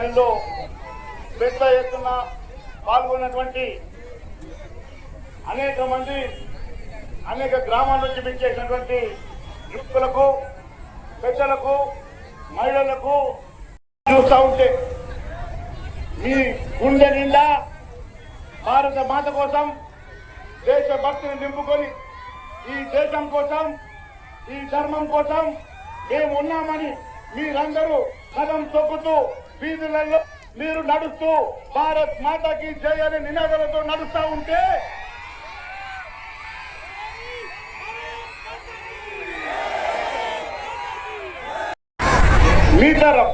ర్యాలీలో పెద్ద ఎత్తున పాల్గొన్నటువంటి అనేక మంది అనేక గ్రామాల నుంచి విచ్చేసినటువంటి యువకులకు పెద్దలకు మహిళలకు చూస్తూ ఉంటే మీ గుండె నిండా భారత మాత కోసం దేశభక్తిని నింపుకొని ఈ దేశం కోసం ఈ ధర్మం కోసం మేము ఉన్నామని మీరందరూ కదం తొక్కుతూ వీధులలో మీరు నడుస్తూ భారత్ మాతకి జై అనే నినాదాలతో నడుస్తూ ఉంటే మీ తరం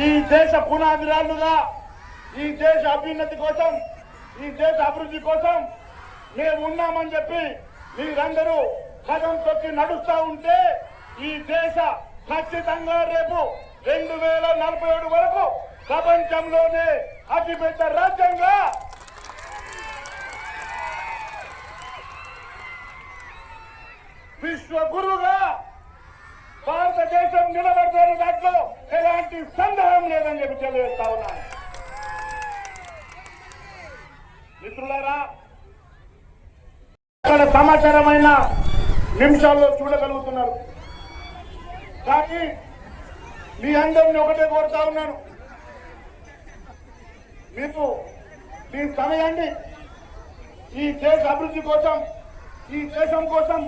ఈ దేశ పునాదిరాలుగా ఈ దేశ అభ్యున్నతి కోసం ఈ దేశ అభివృద్ధి కోసం మేము ఉన్నామని చెప్పి మీరందరూ కదం తొక్కి నడుస్తూ ఉంటే ఈ దేశ ఖచ్చితంగా రేపు 2047 వరకు ప్రపంచంలోనే అతిపెద్ద రాజ్యంగా విశ్వగురుగా భారతదేశం నిలబడుతున్న దాంట్లో ఎలాంటి సందేహం లేదని చెప్పి తెలియజేస్తా ఉన్నాను. మిత్రులారా, అక్కడ సమాచారమైన నిమిషాల్లో చూడగలుగుతున్నారు. కానీ మీ అందరినీ ఒకటే కోరుతా ఉన్నాను, మీరు మీ సమయాన్ని ఈ దేశ అభివృద్ధి కోసం ఈ దేశం కోసం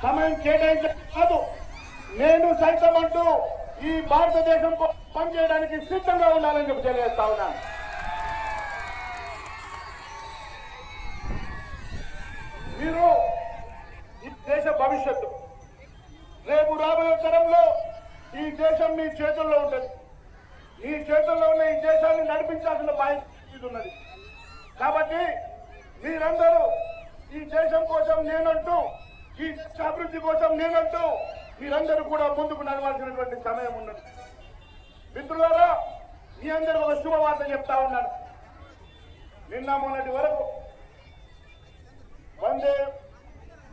సమయం కేటాయించడం కాదు, నేను సైతం అంటూ ఈ భారతదేశం పనిచేయడానికి సిద్ధంగా ఉండాలని చెప్పి తెలియజేస్తా ఉన్నాను. మీరు ఈ దేశ భవిష్యత్తు, రేపు రాబోయే తరంలో ఈ దేశం మీ చేతుల్లో ఉంటుంది. మీ చేతుల్లో ఉన్న ఈ దేశాన్ని నడిపించాల్సిన బాధ్యత ఉన్నది. కాబట్టి మీరందరూ ఈ దేశం కోసం నేనంటూ ఈ దేశ అభివృద్ధి కోసం నేనంటూ మీరందరూ కూడా ముందుకు నడవాల్సినటువంటి సమయం ఉన్నది. మిత్రులారా, మీ అందరూ ఒక శుభవార్త చెప్తా ఉన్నాను. నిన్న మొన్నటి వరకు వందే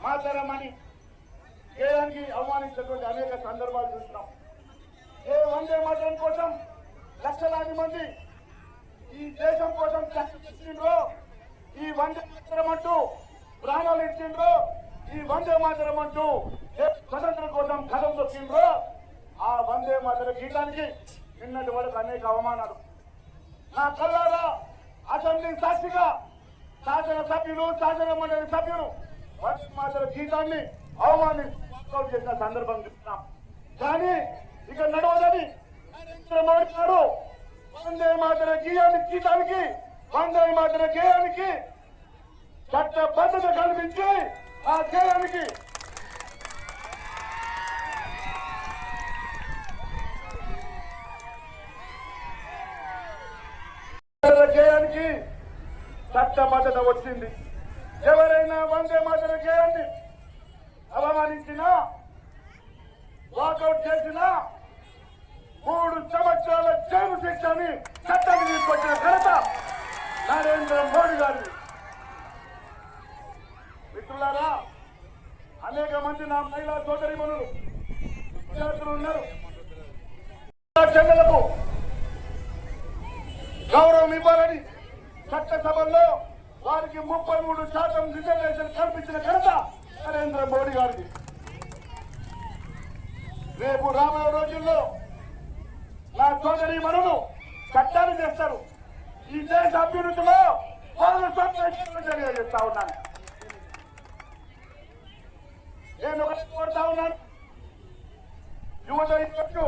మాతరం అని కేంద్రానికి అవమానించినటువంటి అనేక సందర్భాలు చూస్తున్నాం. ఏ వందే మాతరం కోసం లక్షలాది మంది ఈ దేశం కోసం చర్చించిండ్రో, ఈ వందే మాతరం అంటూ ప్రాణాలు ఇచ్చిండ్రో, ఈ వందే మాతరం అంటూ స్వతంత్రం కోసం కథం తొక్కిండ్రో, ఆ వందే మాతర గీతానికి నిన్నటి వరకు అనేక అవమానాలు నా కళ్ళారా అసెంబ్లీ సాక్షిగా శాసన సభ్యులు శాసన మండలి సభ్యులు వందే మాతర గీతాన్ని అవమానిస్తూ చేసిన సందర్భం చూస్తున్నాం. కానీ ఇక నడవదని నరేంద్ర మోడీ గారు వందే మాతర గీతానికి వందే మాతర గేయానికి చట్టబద్ధత కల్పించి ఆ గేయానికి చట్టబద్ధత వచ్చింది. ఎవరైనా వందే మాతర గేయాన్ని అవమానించినా వాకౌట్ చేసినా 3 సంవత్సరాల జైలు శిక్షని చట్టాన్ని తీసుకొచ్చిన ఘనత నరేంద్ర మోడీ గారిని. మిత్రులారా, అనేక మంది నా మహిళా సోదరీమణులు విద్యార్థులు ఉన్నారు. చెల్లెలకు గౌరవం ఇవ్వాలని చట్టసభల్లో వారికి 33% రిజర్వేషన్ కల్పించిన ఘనత నరేంద్ర మోడీ గారికి. రేపు రాబోయే రోజుల్లో నా సోదరీమణులు చట్టాలు చేస్తారు. ఈ దేశ అభివృద్ధిలో తెలియజేస్తా ఉన్నాను. నేను ఒకటి కోరుతా ఉన్నాను, యువత ఇప్పుడు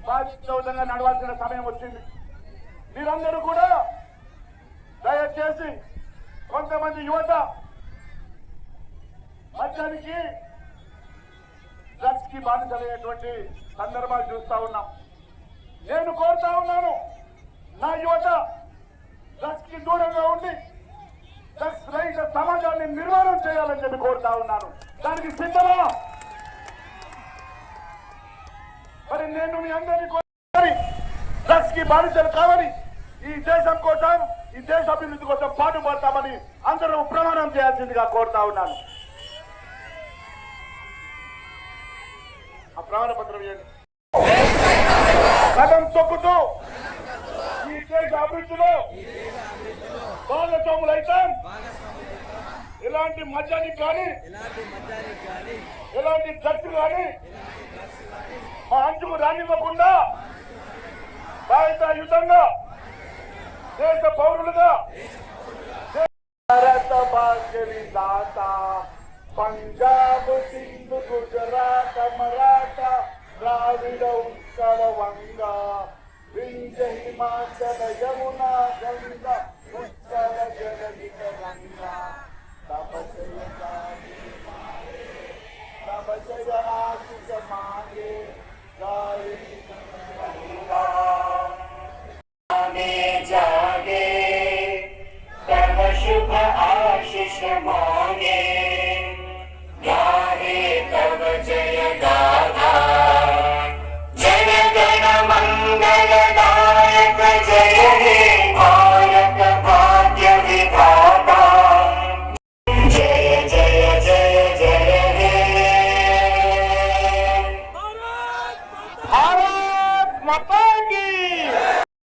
బాధ్యతగా నడవాల్సిన సమయం వచ్చింది. మీరందరూ కూడా దయచేసి కొంతమంది యువత మద్యానికి డ్రగ్స్ కి బాధితులైనటువంటి సందర్భాలు చూస్తా ఉన్నాం. నేను కోరుతా ఉన్నాను, నా యువత డ్రగ్స్ కి దూరంగా ఉండి డ్రగ్స్ రహిత సమాజాన్ని నిర్మాణం చేయాలని చెప్పి కోరుతా ఉన్నాను. దానికి సిద్ధమా? మరి నేను మీ అందరినీ కోరి డ్రగ్స్ కి బాధితులు కావాలి, ఈ దేశం కోసం ఈ దేశ అభివృద్ధి కోసం పాటుపడతామని అందరూ ప్రమాణం చేయాల్సిందిగా కోరుతా ఉన్నాను. ఆ ప్రమాణ పత్రం ఇవ్వండి. కదం తొక్కుతూ ఈ దేశ అభివృద్ధిలో భాగస్వాములైతాం. ఎలాంటి మద్యానికి కానీ ఎలాంటి డ్రగ్స్ కానీ మా అంచుకు రానివ్వకుండా బాధ్యతాయుతంగా దేశ పౌరులుగా భారత భాగ్య విధాత పంజాబ్ సింధు గుజరాత్ మరాఠా ద్రావిడ ఉత్కళ వంగ వింధ్య హిమాచల యమునా గంగా ఉత్కళ జగదిక గంగా तपस्या आशीष मांगे जागे तब शुभ आशीष मांगे गाहे तब जय गाथा जन गण मंगलदायक जय हे